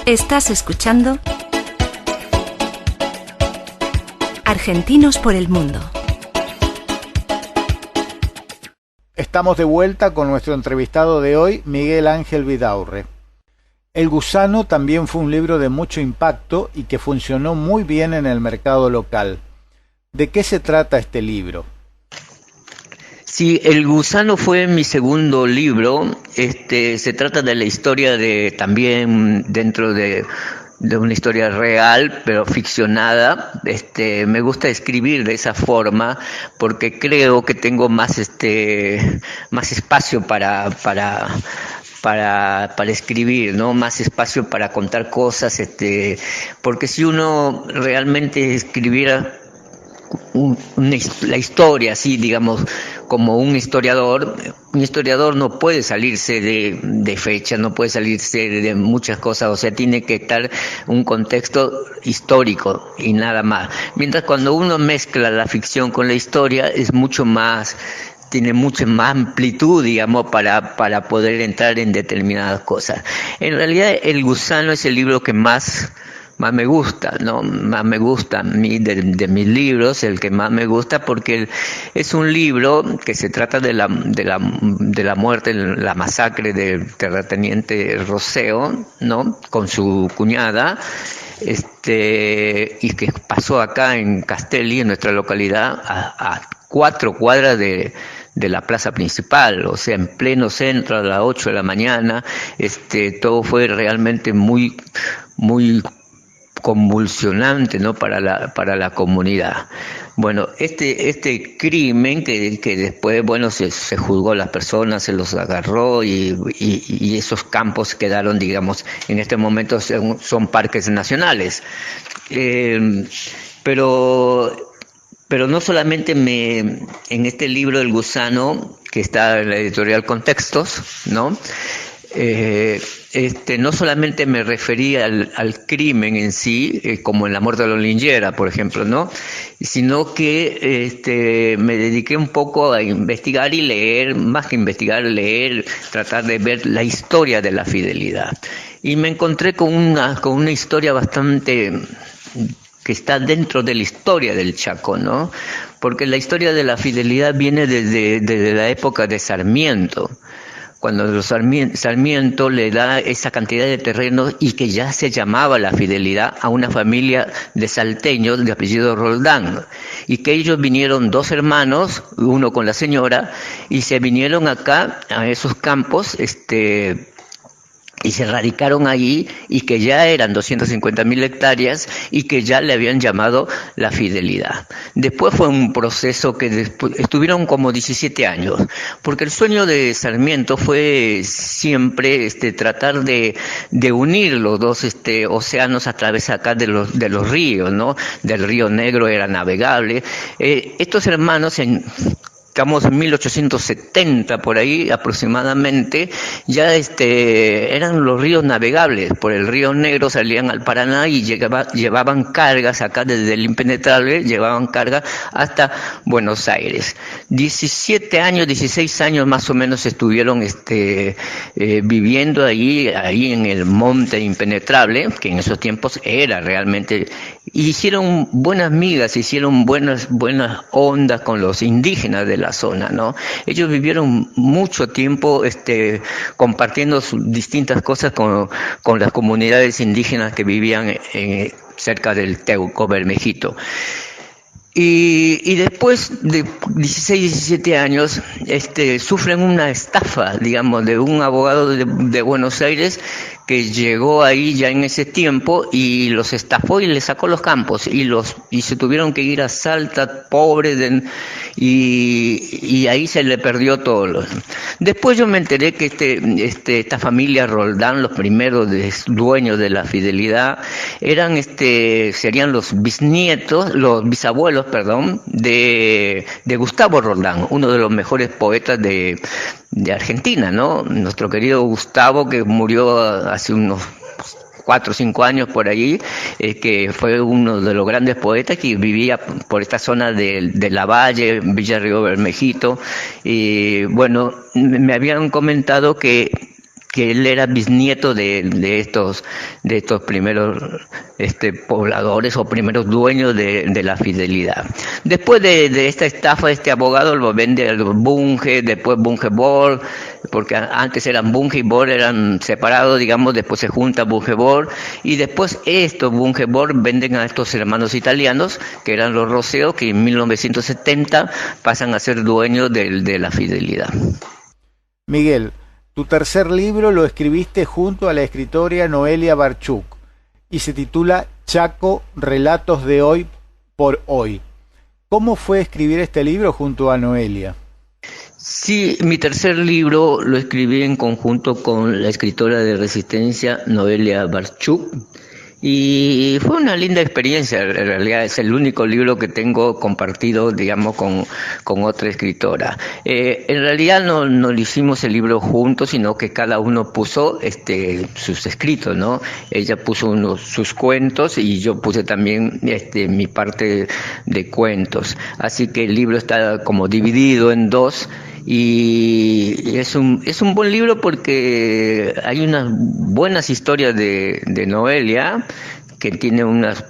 Estás escuchando Argentinos por el Mundo. Estamos de vuelta con nuestro entrevistado de hoy, Miguel Ángel Vidaurre. El Gusano también fue un libro de mucho impacto y que funcionó muy bien en el mercado local. ¿De qué se trata este libro? Sí, El Gusano fue mi segundo libro. Se trata de la historia de, también dentro de una historia real, pero ficcionada. Me gusta escribir de esa forma porque creo que tengo más espacio para escribir, ¿no? Más espacio para contar cosas, porque si uno realmente escribiera la historia, así digamos, como un historiador no puede salirse de fecha, no puede salirse de muchas cosas, o sea, tiene que estar un contexto histórico y nada más. Mientras cuando uno mezcla la ficción con la historia tiene mucha más amplitud, digamos, para poder entrar en determinadas cosas. En realidad, El Gusano es el libro que más me gusta, ¿no? Más me gusta a mí de mis libros, el que más me gusta, porque es un libro que se trata de la muerte, la masacre del terrateniente Roseo, ¿no? Con su cuñada, y que pasó acá en Castelli, en nuestra localidad, a 4 cuadras de la plaza principal, o sea, en pleno centro, a las 8 de la mañana. Todo fue realmente muy, muy convulsionante, ¿no? para la comunidad. Bueno, este crimen que después, bueno, se juzgó a las personas, se los agarró y esos campos quedaron, digamos, en este momento son parques nacionales. Pero no solamente en este libro El Gusano, que está en la editorial Contextos, ¿no? No solamente me refería al crimen en sí, como en la muerte de la Linguera, por ejemplo, ¿no? Sino que me dediqué un poco a investigar y leer, más que investigar, leer, tratar de ver la historia de la fidelidad. Y me encontré con una historia bastante que está dentro de la historia del Chaco, ¿no? Porque la historia de la fidelidad viene desde la época de Sarmiento, cuando Sarmiento le da esa cantidad de terrenos y que ya se llamaba la fidelidad a una familia de salteños de apellido Roldán, y que ellos vinieron 2 hermanos, uno con la señora, y se vinieron acá a esos campos, y se radicaron ahí, y que ya eran 250.000 hectáreas y que ya le habían llamado la fidelidad. Después fue un proceso que estuvieron como 17 años, porque el sueño de Sarmiento fue siempre tratar de unir los dos océanos a través acá de los ríos, ¿no? Del Río Negro era navegable. Estos hermanos estamos en 1870 por ahí aproximadamente, ya eran los ríos navegables. Por el Río Negro salían al Paraná y llevaban cargas acá desde el Impenetrable, llevaban carga hasta Buenos Aires. 16 años más o menos estuvieron viviendo ahí en el Monte Impenetrable, que en esos tiempos era realmente, y hicieron buenas migas, hicieron buenas ondas con los indígenas de la zona, ¿no? Ellos vivieron mucho tiempo compartiendo distintas cosas con las comunidades indígenas que vivían cerca del Teuco Bermejito. Y después de 17 años, sufren una estafa, digamos, de un abogado de Buenos Aires que llegó ahí ya en ese tiempo y los estafó y les sacó los campos y se tuvieron que ir a Salta, pobres, y ahí se le perdió todo. Después yo me enteré que esta familia Roldán, los primeros dueños de la fidelidad, serían los bisabuelos, de Gustavo Roldán, uno de los mejores poetas de Argentina, ¿no? Nuestro querido Gustavo, que murió hace unos 4 o 5 años por allí, que fue uno de los grandes poetas que vivía por esta zona de La Valle, Villa Río Bermejito. Y bueno, me habían comentado que que él era bisnieto de estos primeros pobladores o primeros dueños de la fidelidad. Después de esta estafa, este abogado lo vende al Bunge, después Bunge Bor, porque antes eran Bunge y Bor, eran separados, digamos, después se junta Bunge Bor, y después estos Bunge Bor venden a estos hermanos italianos, que eran los Roseo, que en 1970 pasan a ser dueños de la fidelidad. Miguel, tu tercer libro lo escribiste junto a la escritora Noelia Barchuk y se titula Chaco, Relatos de Hoy por Hoy. ¿Cómo fue escribir este libro junto a Noelia? Sí, mi tercer libro lo escribí en conjunto con la escritora de Resistencia, Noelia Barchuk, y fue una linda experiencia. En realidad es el único libro que tengo compartido, digamos, con otra escritora. En realidad no lo hicimos el libro juntos, sino que cada uno puso sus escritos, ¿no? Ella puso sus cuentos y yo puse también mi parte de cuentos. Así que el libro está como dividido en dos. Y es un buen libro porque hay unas buenas historias de Noelia, que tiene unos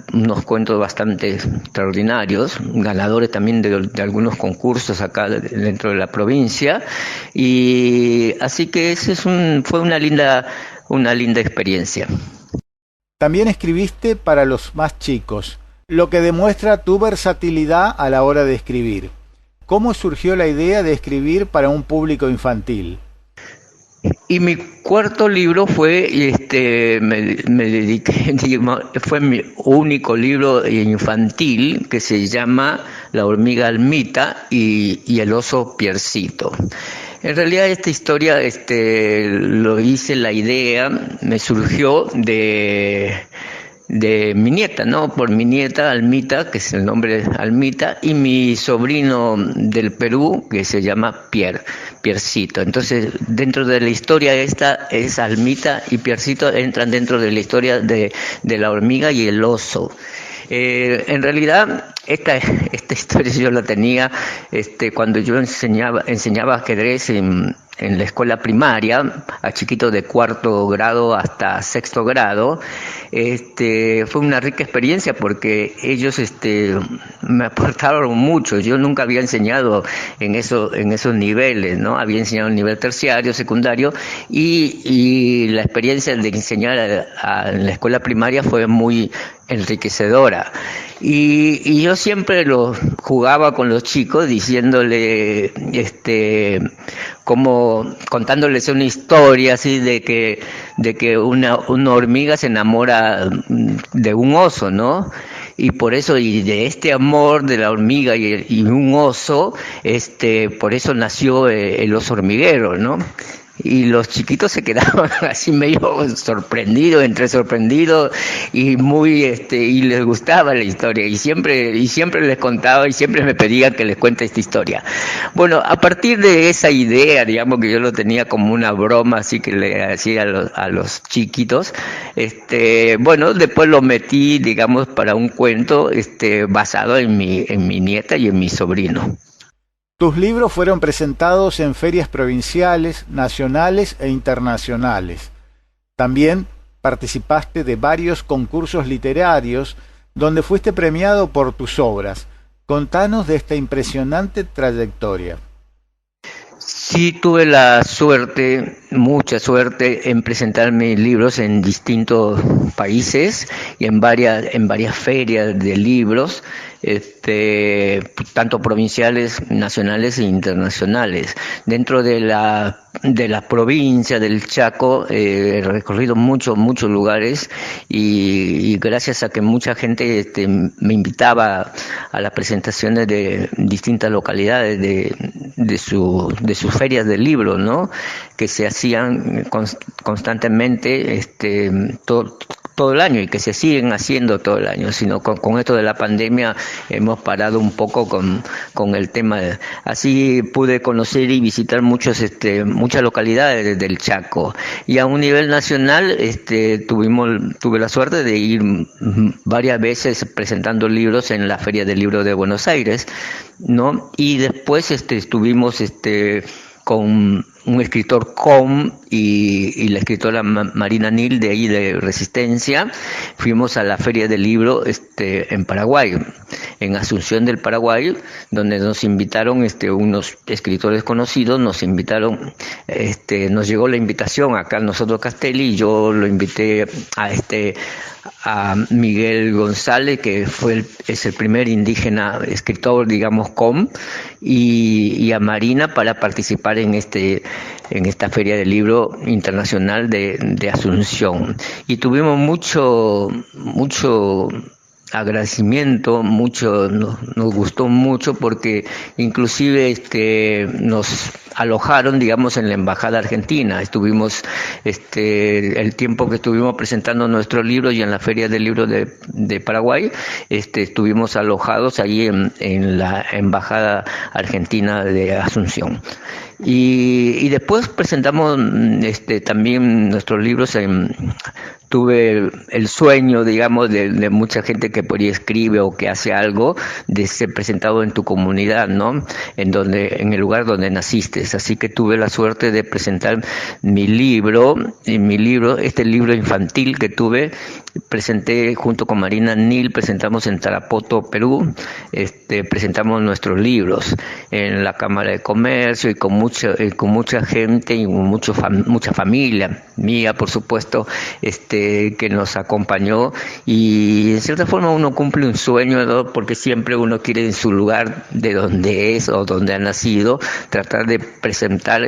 cuentos bastante extraordinarios, ganadores también de algunos concursos acá dentro de la provincia, y así que fue una linda experiencia. También escribiste para los más chicos, lo que demuestra tu versatilidad a la hora de escribir. ¿Cómo surgió la idea de escribir para un público infantil? Y mi cuarto libro fue, me dediqué, fue mi único libro infantil, que se llama La hormiga Almita y el oso Piercito. En realidad esta historia, lo hice, la idea me surgió de mi nieta, ¿no? Por mi nieta Almita, que es el nombre de Almita, y mi sobrino del Perú, que se llama Piercito. Entonces, dentro de la historia esta, es Almita y Piercito entran dentro de la historia de la hormiga y el oso. En realidad, esta historia yo la tenía cuando yo enseñaba ajedrez en la escuela primaria, a chiquitos de 4º grado hasta 6º grado. Fue una rica experiencia porque ellos me aportaron mucho. Yo nunca había enseñado en esos niveles, ¿no? Había enseñado en nivel terciario, secundario, y la experiencia de enseñar en la escuela primaria fue muy enriquecedora. Y yo siempre lo jugaba con los chicos diciéndole, como contándoles una historia así de que una hormiga se enamora de un oso, ¿no? Y por eso, y de este amor de la hormiga y un oso, por eso nació el oso hormiguero, ¿no? Y los chiquitos se quedaban así medio sorprendidos, entre sorprendidos y muy y les gustaba la historia y siempre les contaba y siempre me pedían que les cuente esta historia. Bueno, a partir de esa idea, digamos que yo lo tenía como una broma así que le hacía a los chiquitos, bueno, después lo metí, digamos, para un cuento basado en mi nieta y en mi sobrino. Tus libros fueron presentados en ferias provinciales, nacionales e internacionales. También participaste de varios concursos literarios donde fuiste premiado por tus obras. Contanos de esta impresionante trayectoria. Sí, tuve la suerte, mucha suerte, en presentar mis libros en distintos países y en varias ferias de libros, tanto provinciales, nacionales e internacionales. Dentro de la provincia del Chaco he recorrido muchos lugares y gracias a que mucha gente me invitaba a las presentaciones de distintas localidades de sus ferias de libros, ¿no? Que se hacían constantemente todo el año y que se siguen haciendo todo el año, sino con esto de la pandemia hemos parado un poco con el tema. Así pude conocer y visitar muchas localidades del Chaco y a un nivel nacional tuve la suerte de ir varias veces presentando libros en la Feria del Libro de Buenos Aires, ¿no? Y después estuvimos con un escritor y la escritora Marina Nil de ahí de Resistencia. Fuimos a la Feria del Libro en Paraguay, en Asunción del Paraguay, donde nos invitaron unos escritores conocidos, nos llegó la invitación acá nosotros Castelli, y yo lo invité a Miguel González, que es el primer indígena escritor, digamos, y a Marina para participar en esta Feria del Libro Internacional de Asunción. Y tuvimos mucho agradecimiento, nos gustó mucho porque inclusive nos alojaron, digamos, en la embajada argentina. Estuvimos el tiempo que estuvimos presentando nuestro libro y en la Feria del Libro de Paraguay, estuvimos alojados allí en la embajada argentina de Asunción. Y después presentamos también nuestros libros tuve el sueño, digamos, de mucha gente que por ahí escribe o que hace algo, de ser presentado en tu comunidad, ¿no? En el lugar donde naciste. Así que tuve la suerte de presentar mi libro, este libro infantil que tuve, presenté junto con Marina Nil, presentamos en Tarapoto, Perú, presentamos nuestros libros en la Cámara de Comercio y con mucha gente y mucha familia mía, por supuesto, que nos acompañó, y en cierta forma uno cumple un sueño, ¿no? Porque siempre uno quiere en su lugar de donde es o donde ha nacido tratar de presentar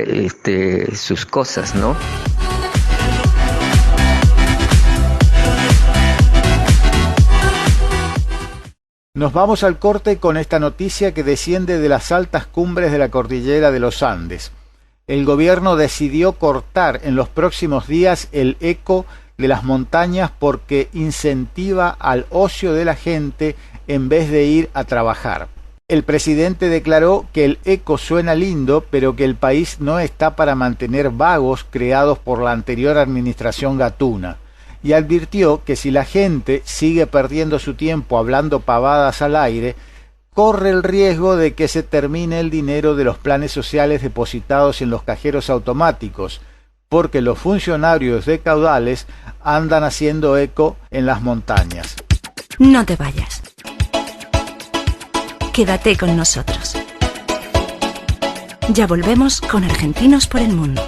sus cosas, ¿no? Nos vamos al corte con esta noticia que desciende de las altas cumbres de la cordillera de los Andes. El gobierno decidió cortar en los próximos días el eco de las montañas porque incentiva al ocio de la gente en vez de ir a trabajar. El presidente declaró que el eco suena lindo, pero que el país no está para mantener vagos creados por la anterior administración gatuna, y advirtió que si la gente sigue perdiendo su tiempo hablando pavadas al aire, corre el riesgo de que se termine el dinero de los planes sociales depositados en los cajeros automáticos, porque los funcionarios de caudales andan haciendo eco en las montañas. No te vayas. Quédate con nosotros. Ya volvemos con Argentinos por el Mundo.